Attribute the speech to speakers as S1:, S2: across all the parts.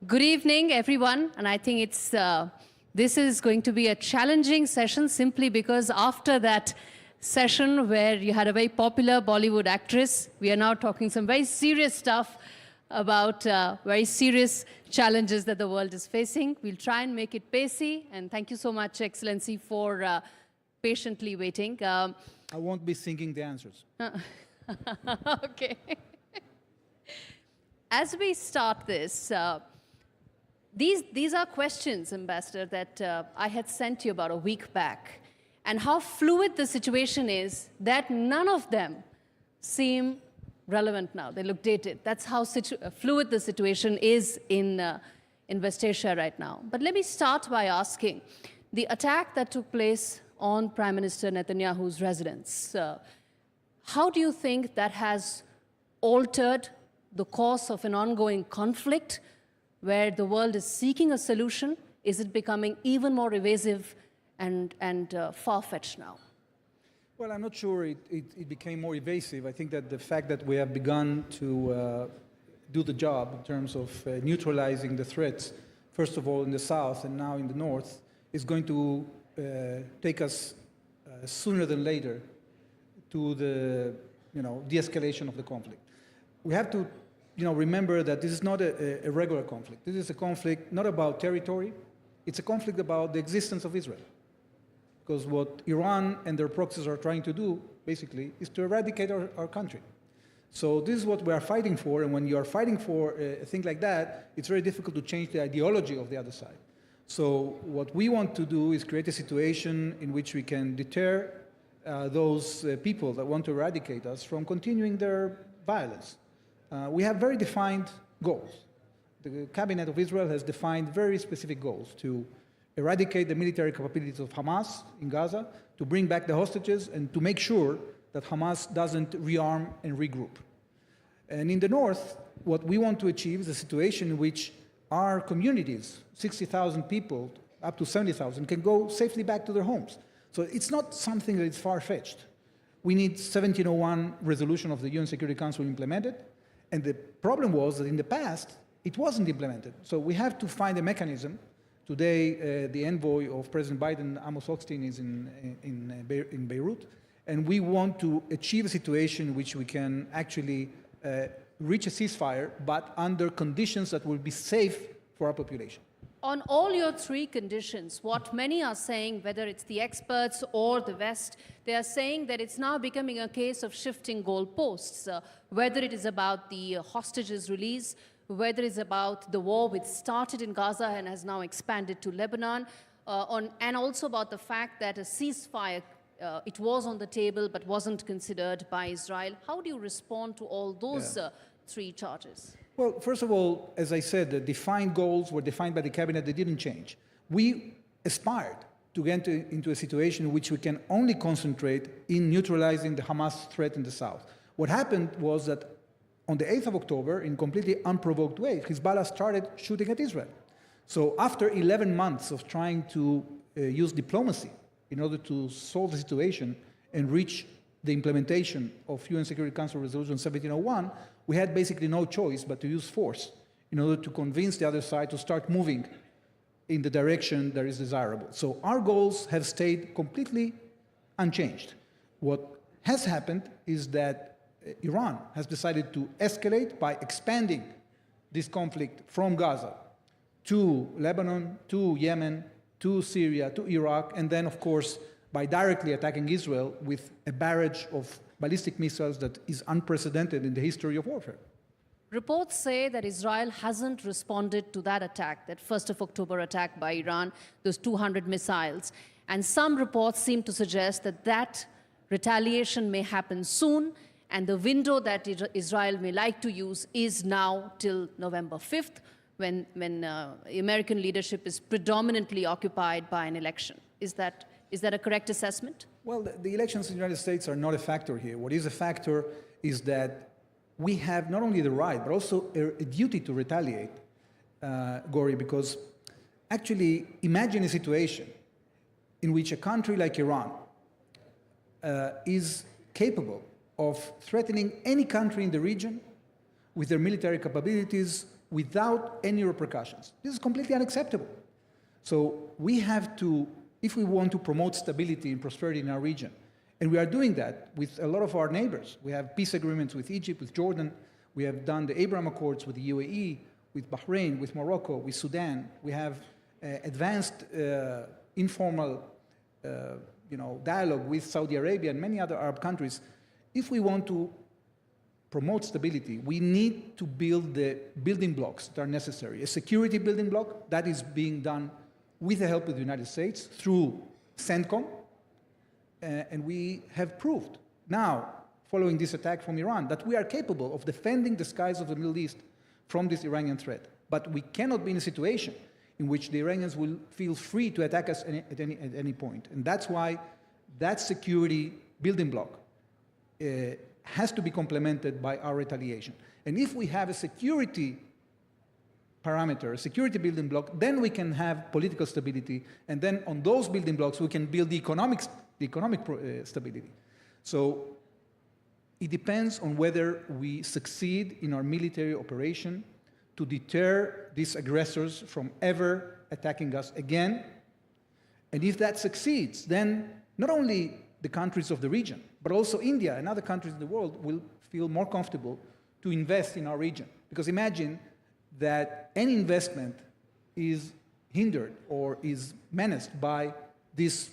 S1: Good evening, everyone. And I think this is going to be a challenging session simply because after that session where you had a very popular Bollywood actress, we are now talking some very serious stuff about very serious challenges that the world is facing. We'll try and make it pacey. And thank you so much, Excellency, for patiently waiting.
S2: I won't be singing the answers.
S1: Okay. As we start this, these are questions, Ambassador, that I had sent you about a week back, and how fluid the situation is that none of them seem relevant now. They look dated. That's how fluid the situation is in West Asia right now. But let me start by asking, the attack that took place on Prime Minister Netanyahu's residence, how do you think that has altered the course of an ongoing conflict where the world is seeking a solution? Is it becoming even more evasive and far-fetched now?
S2: Well, I'm not sure it became more evasive. I think that the fact that we have begun to do the job in terms of neutralizing the threats, first of all in the south and now in the north, is going to take us sooner than later to the de-escalation of the conflict. We have to remember that this is not a regular conflict. This is a conflict not about territory. It's a conflict about the existence of Israel. Because what Iran and their proxies are trying to do, basically, is to eradicate our country. So this is what we are fighting for, and when you are fighting for a thing like that, it's very difficult to change the ideology of the other side. So what we want to do is create a situation in which we can deter those people that want to eradicate us from continuing their violence. We have very defined goals. The cabinet of Israel has defined very specific goals to eradicate the military capabilities of Hamas in Gaza, to bring back the hostages, and to make sure that Hamas doesn't rearm and regroup. And in the north, what we want to achieve is a situation in which our communities, 60,000 people, up to 70,000, can go safely back to their homes. So it's not something that is far-fetched. We need 1701 resolution of the UN Security Council implemented, and the problem was that in the past, it wasn't implemented. So we have to find a mechanism. Today, the envoy of President Biden, Amos Hochstein, is in Beirut, and we want to achieve a situation in which we can actually reach a ceasefire, but under conditions that will be safe for our population.
S1: On all your three conditions, what many are saying, whether it's the experts or the West, they are saying that it's now becoming a case of shifting goalposts, whether it is about the hostages release, whether it's about the war which started in Gaza and has now expanded to Lebanon, and also about the fact that a ceasefire, it was on the table but wasn't considered by Israel. How do you respond to all those three charges?
S2: Well, first of all, as I said, the defined goals were defined by the cabinet. They didn't change. We aspired to get into a situation in which we can only concentrate in neutralizing the Hamas threat in the south. What happened was that on the 8th of October, in completely unprovoked way, Hezbollah started shooting at Israel. So after 11 months of trying to use diplomacy in order to solve the situation and reach the implementation of UN Security Council Resolution 1701, we had basically no choice but to use force in order to convince the other side to start moving in the direction that is desirable. So our goals have stayed completely unchanged. What has happened is that Iran has decided to escalate by expanding this conflict from Gaza to Lebanon, to Yemen, to Syria, to Iraq, and then, of course, by directly attacking Israel with a barrage of ballistic missiles that is unprecedented in the history of warfare.
S1: Reports say that Israel hasn't responded to that attack, that 1st of October attack by Iran, those 200 missiles. And some reports seem to suggest that that retaliation may happen soon, and the window that Israel may like to use is now till November 5th, when American leadership is predominantly occupied by an election. Is that a correct assessment?
S2: Well, the elections in the United States are not a factor here. What is a factor is that we have not only the right, but also a duty to retaliate, Gori, because actually imagine a situation in which a country like Iran is capable of threatening any country in the region with their military capabilities, without any repercussions. This is completely unacceptable. So we have to, if we want to promote stability and prosperity in our region, and we are doing that with a lot of our neighbors. We have peace agreements with Egypt, with Jordan. We have done the Abraham Accords with the UAE, with Bahrain, with Morocco, with Sudan. We have advanced informal dialogue with Saudi Arabia and many other Arab countries. If we want to promote stability, we need to build the building blocks that are necessary. A security building block that is being done with the help of the United States through CENTCOM, and we have proved now, following this attack from Iran, that we are capable of defending the skies of the Middle East from this Iranian threat. But we cannot be in a situation in which the Iranians will feel free to attack us at any point. And that's why that security building block has to be complemented by our retaliation. And if we have a security parameter, a security building block, then we can have political stability, and then on those building blocks we can build the economic stability. So it depends on whether we succeed in our military operation to deter these aggressors from ever attacking us again. And if that succeeds, then not only the countries of the region, but also India and other countries in the world will feel more comfortable to invest in our region. Because imagine that any investment is hindered or is menaced by these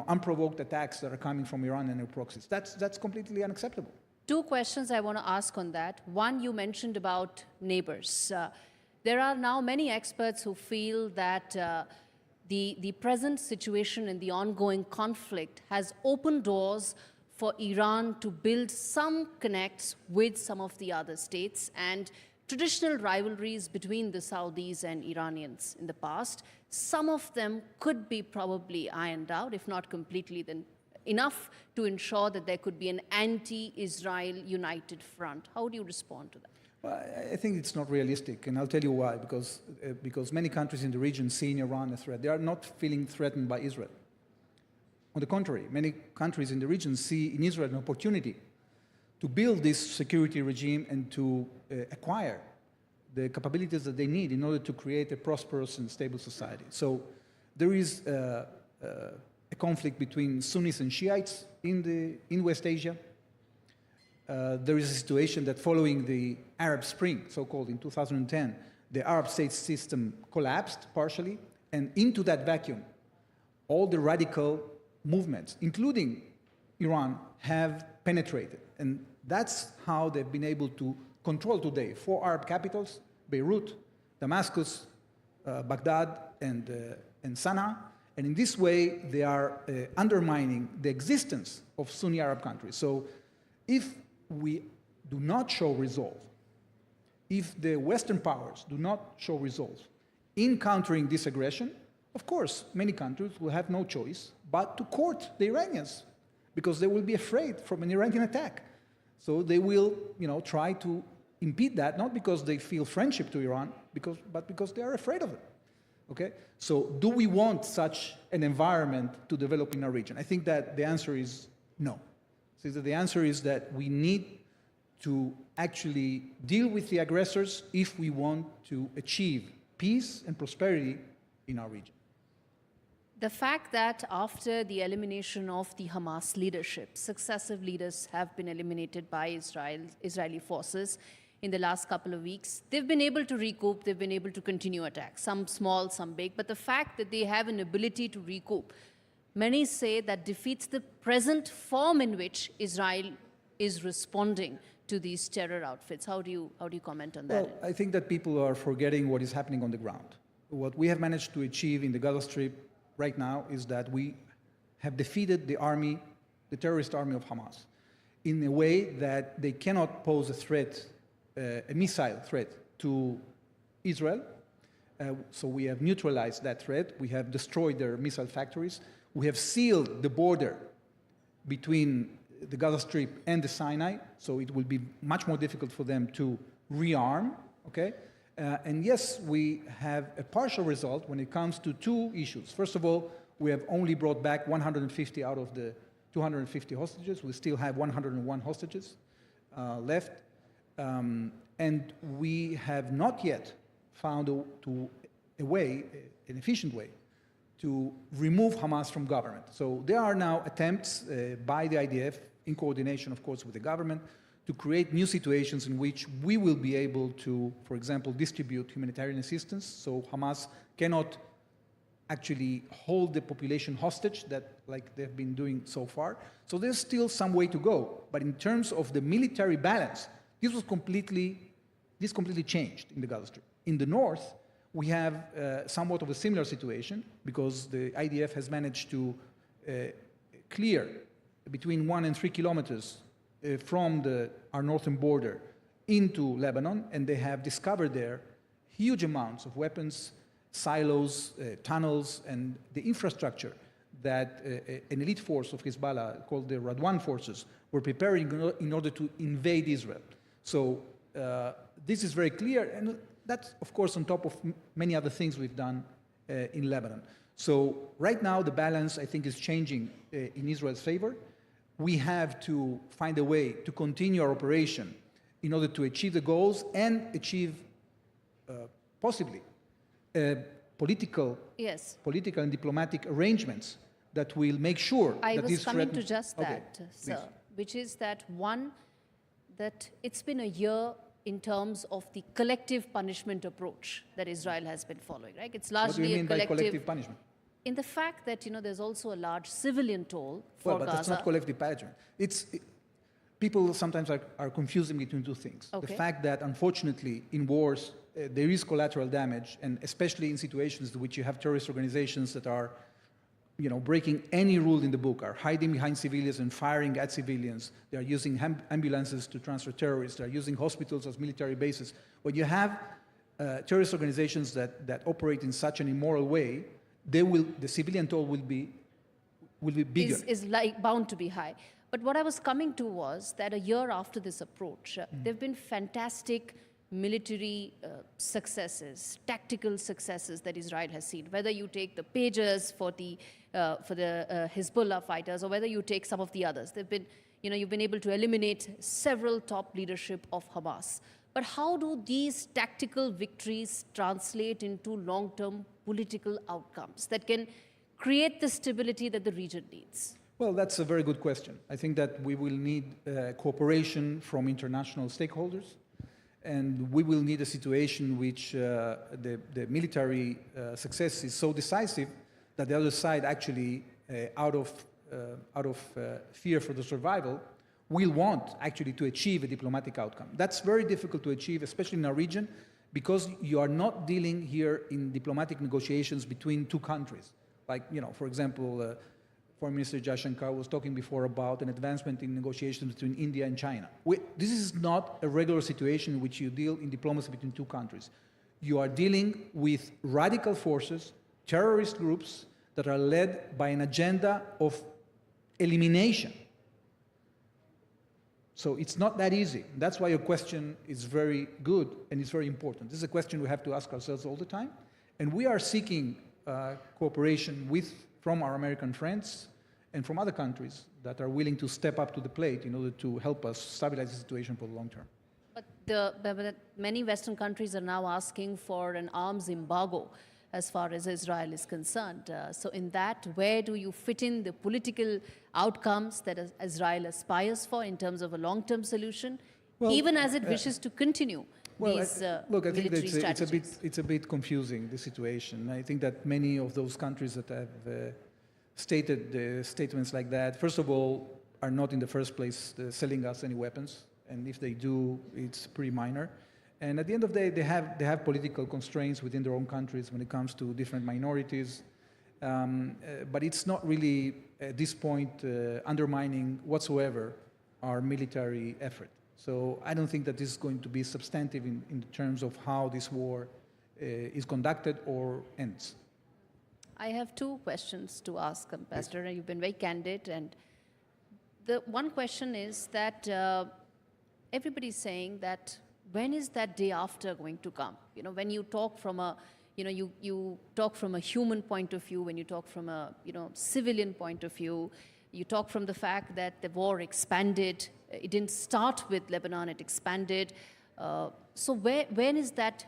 S2: unprovoked attacks that are coming from Iran and their proxies. That's completely unacceptable.
S1: Two questions I want to ask on that. One, you mentioned about neighbors. There are now many experts who feel that the present situation and the ongoing conflict has opened doors for Iran to build some connects with some of the other states, and traditional rivalries between the Saudis and Iranians in the past, some of them could be probably ironed out, if not completely, then enough to ensure that there could be an anti-Israel united front. How do you respond to that?
S2: Well, I think it's not realistic, and I'll tell you why. Because many countries in the region see in Iran a threat. They are not feeling threatened by Israel. On the contrary, many countries in the region see in Israel an opportunity to build this security regime and to acquire the capabilities that they need in order to create a prosperous and stable society. So there is a conflict between Sunnis and Shiites in West Asia. There is a situation that following the Arab Spring, so-called in 2010, the Arab state system collapsed partially, and into that vacuum, all the radical movements, including Iran, have penetrated. And that's how they've been able to control today 4 Arab capitals: Beirut, Damascus, Baghdad, and Sana'a. And in this way, they are undermining the existence of Sunni Arab countries. So if we do not show resolve, if the Western powers do not show resolve in countering this aggression, of course, many countries will have no choice but to court the Iranians, because they will be afraid from an Iranian attack. So they will, try to impede that, not because they feel friendship to Iran, but because they are afraid of it. Okay? So do we want such an environment to develop in our region? I think that the answer is no. So the answer is that we need to actually deal with the aggressors if we want to achieve peace and prosperity in our region.
S1: The fact that after the elimination of the Hamas leadership, successive leaders have been eliminated by Israeli forces in the last couple of weeks, they've been able to recoup, they've been able to continue attacks, some small, some big, but the fact that they have an ability to recoup, many say that defeats the present form in which Israel is responding to these terror outfits. How do you comment on that?
S2: Well, I think that people are forgetting what is happening on the ground. What we have managed to achieve in the Gaza Strip right now is that we have defeated the army, the terrorist army of Hamas, in a way that they cannot pose a threat, a missile threat to Israel. So we have neutralized that threat. We have destroyed their missile factories. We have sealed the border between the Gaza Strip and the Sinai, so it will be much more difficult for them to rearm, okay? And yes, we have a partial result when it comes to 2 issues. First of all, we have only brought back 150 out of the 250 hostages. We still have 101 hostages left. And we have not yet found a way, an efficient way, to remove Hamas from government. So there are now attempts by the IDF, in coordination, of course, with the government, to create new situations in which we will be able to, for example, distribute humanitarian assistance, so Hamas cannot actually hold the population hostage like they've been doing so far. So there's still some way to go. But in terms of the military balance, this completely changed in the Gaza Strip. In the north, we have somewhat of a similar situation because the IDF has managed to clear between 1 and 3 kilometers from our northern border into Lebanon, and they have discovered there huge amounts of weapons, silos, tunnels, and the infrastructure that an elite force of Hezbollah called the Radwan forces were preparing in order to invade Israel. So this is very clear, and that's, of course, on top of many other things we've done in Lebanon. So right now, the balance, I think, is changing in Israel's favor. We have to find a way to continue our operation in order to achieve the goals and achieve, possibly, political and diplomatic arrangements that will make sure that
S1: I
S2: these
S1: was coming to just that, sir,
S2: please.
S1: Which is that, one, that it's been a year in terms of the collective punishment approach that Israel has been following, right? It's largely
S2: What do you mean
S1: by
S2: collective punishment?
S1: In the fact that, there's also a large civilian toll for
S2: Well, but
S1: Gaza.
S2: that's not collective punishment. People sometimes are confusing between two things.
S1: Okay.
S2: The fact that, unfortunately, in wars, there is collateral damage, and especially in situations in which you have terrorist organizations that are, breaking any rule in the book, are hiding behind civilians and firing at civilians. They are using ambulances to transfer terrorists. They are using hospitals as military bases. When you have terrorist organizations that operate in such an immoral way, the civilian toll will be bigger.
S1: Is bound to be high. But what I was coming to was that a year after this approach, there have been fantastic military successes, tactical successes that Israel has seen. Whether you take the pagers for the Hezbollah fighters, or whether you take some of the others, they've been, you've been able to eliminate several top leadership of Hamas. But how do these tactical victories translate into long-term political outcomes that can create the stability that the region needs?
S2: Well, that's a very good question. I think that we will need cooperation from international stakeholders, and we will need a situation in which the military success is so decisive that the other side actually, out of fear for the survival, will want actually to achieve a diplomatic outcome. That's very difficult to achieve, especially in our region, because you are not dealing here in diplomatic negotiations between two countries. Like, for example, Foreign Minister Jaishankar was talking before about an advancement in negotiations between India and China. This is not a regular situation in which you deal in diplomacy between two countries. You are dealing with radical forces, terrorist groups that are led by an agenda of elimination. So it's not that easy. That's why your question is very good and it's very important. This is a question we have to ask ourselves all the time. And we are seeking cooperation from our American friends and from other countries that are willing to step up to the plate in order to help us stabilize the situation for the long term.
S1: But many Western countries are now asking for an arms embargo as far as Israel is concerned. So in that, where do you fit in the political outcomes that Israel aspires for in terms of a long-term solution, even as it wishes to continue these
S2: look, I think
S1: military
S2: that
S1: strategies?
S2: it's a bit confusing, the situation. I think that many of those countries that have stated statements like that, first of all, are not in the first place selling us any weapons, and if they do, it's pretty minor. And at the end of the day, they have political constraints within their own countries when it comes to different minorities. But it's not really, at this point, undermining whatsoever our military effort. So I don't think that this is going to be substantive in terms of how this war is conducted or ends.
S1: I have two questions to ask, Ambassador, and you've been very candid. And the one question is that everybody's saying that when is that day after going to come? When you talk from a, you talk from a human point of view, when you talk from a, civilian point of view, you talk from the fact that the war expanded. It didn't start with Lebanon, it expanded. So when is that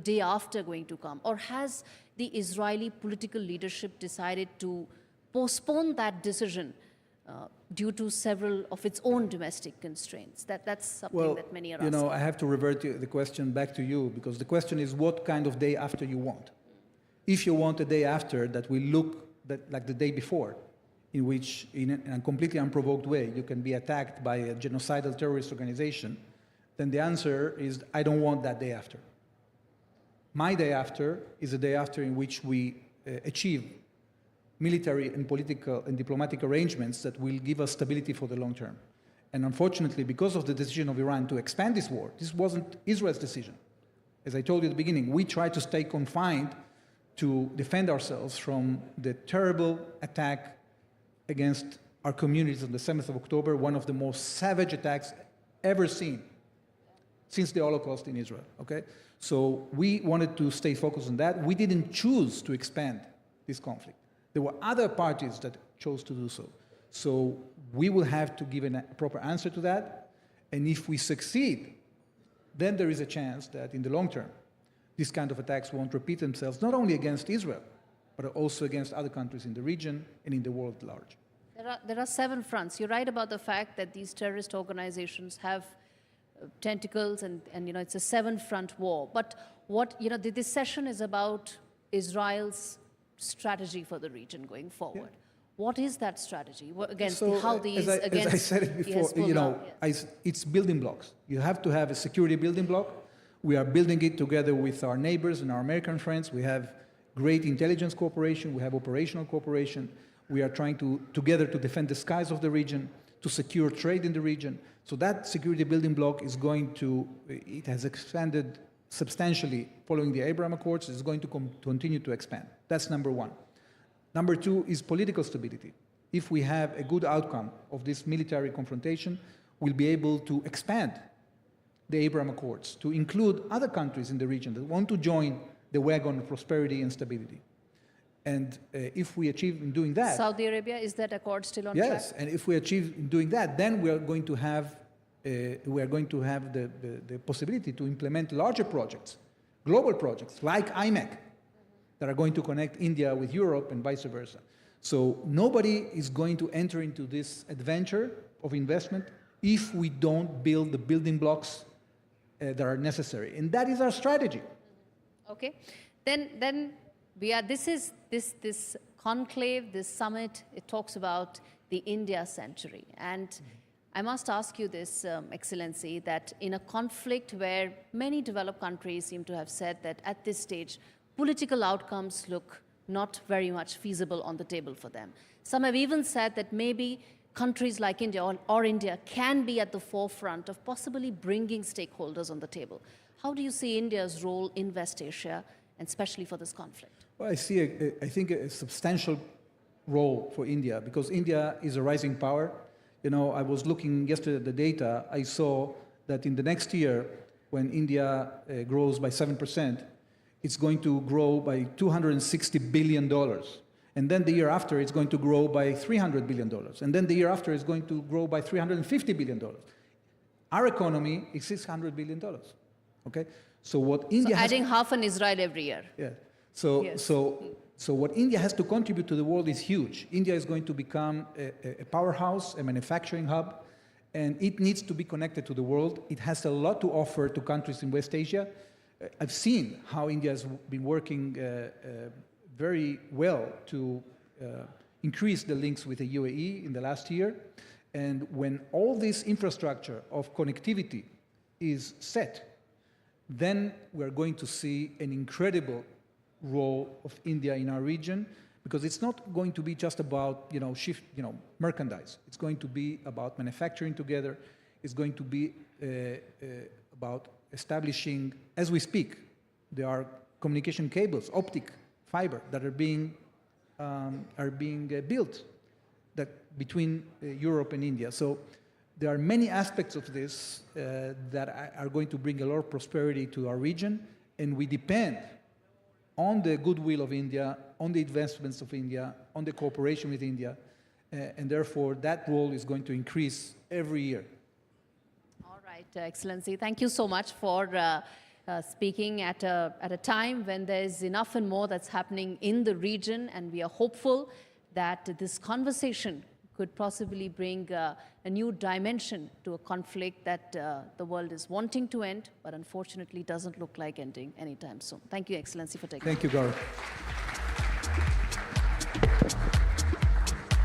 S1: day after going to come? Or has the Israeli political leadership decided to postpone that decision due to several of its own domestic constraints? That's something that many are asking.
S2: I have to revert the question back to you, because the question is what kind of day after you want. If you want a day after that will look like the day before, in which, in a completely unprovoked way, you can be attacked by a genocidal terrorist organization, then the answer is, I don't want that day after. My day after is a day after in which we achieve military and political and diplomatic arrangements that will give us stability for the long term. And unfortunately, because of the decision of Iran to expand this war, this wasn't Israel's decision. As I told you at the beginning, we tried to stay confined to defend ourselves from the terrible attack against our communities on the 7th of October, one of the most savage attacks ever seen since the Holocaust in Israel, okay? So we wanted to stay focused on that. We didn't choose to expand this conflict. There were other parties that chose to do so. So we will have to give a proper answer to that. And if we succeed, then there is a chance that in the long term, these kind of attacks won't repeat themselves, not only against Israel, but also against other countries in the region and in the world at large.
S1: There are 7 fronts. You're right about the fact that these terrorist organizations have tentacles and it's a 7-front war. But this session is about Israel's strategy for the region going forward. Yeah. What is that strategy against the Houthis,
S2: as I said it before, it's building blocks. You have to have a security building block. We are building it together with our neighbors and our American friends. We have great intelligence cooperation. We have operational cooperation. We are trying together to defend the skies of the region, to secure trade in the region. So that security building block is it has expanded substantially following the Abraham Accords. It's going to continue to expand. That's number one. Number two is political stability. If we have a good outcome of this military confrontation, we'll be able to expand the Abraham Accords to include other countries in the region that want to join the wagon of prosperity and stability. And if we achieve in doing that...
S1: Saudi Arabia, is that accord still on track?
S2: Yes, and if we achieve in doing that, then we are going to have the possibility to implement larger projects, global projects like IMEC, that are going to connect India with Europe and vice versa. So nobody is going to enter into this adventure of investment if we don't build the building blocks that are necessary. And that is our strategy.
S1: Okay. Then this conclave, this summit, it talks about the India century. And I must ask you this, Excellency, that in a conflict where many developed countries seem to have said that at this stage, political outcomes look not very much feasible on the table for them. Some have even said that maybe countries like India or India can be at the forefront of possibly bringing stakeholders on the table. How do you see India's role in West Asia, and especially for this conflict?
S2: Well, I think a substantial role for India, because India is a rising power. I was looking yesterday at the data. I saw that in the next year, when India grows by 7%, it's going to grow by $260 billion. And then the year after, it's going to grow by $300 billion. And then the year after, it's going to grow by $350 billion. Our economy is $600 billion. Okay? So what India
S1: adding half an Israel every year.
S2: Yeah. So what India has to contribute to the world is huge. India is going to become a powerhouse, a manufacturing hub, and it needs to be connected to the world. It has a lot to offer to countries in West Asia. I've seen how India has been working very well to increase the links with the UAE in the last year. And when all this infrastructure of connectivity is set, then we're going to see an incredible role of India in our region, because it's not going to be just about merchandise. It's going to be about manufacturing together. It's going to be about establishing, as we speak, there are communication cables, optic fiber, that are being built between Europe and India. So there are many aspects of this that are going to bring a lot of prosperity to our region, and we depend on the goodwill of India, on the investments of India, on the cooperation with India, and therefore that role is going to increase every year.
S1: All right. Right, Excellency. Thank you so much for speaking at a time when there's enough and more that's happening in the region, and we are hopeful that this conversation could possibly bring a new dimension to a conflict that the world is wanting to end, but unfortunately doesn't look like ending anytime soon. Thank you, Excellency, for taking
S2: Thank you, Gaurav.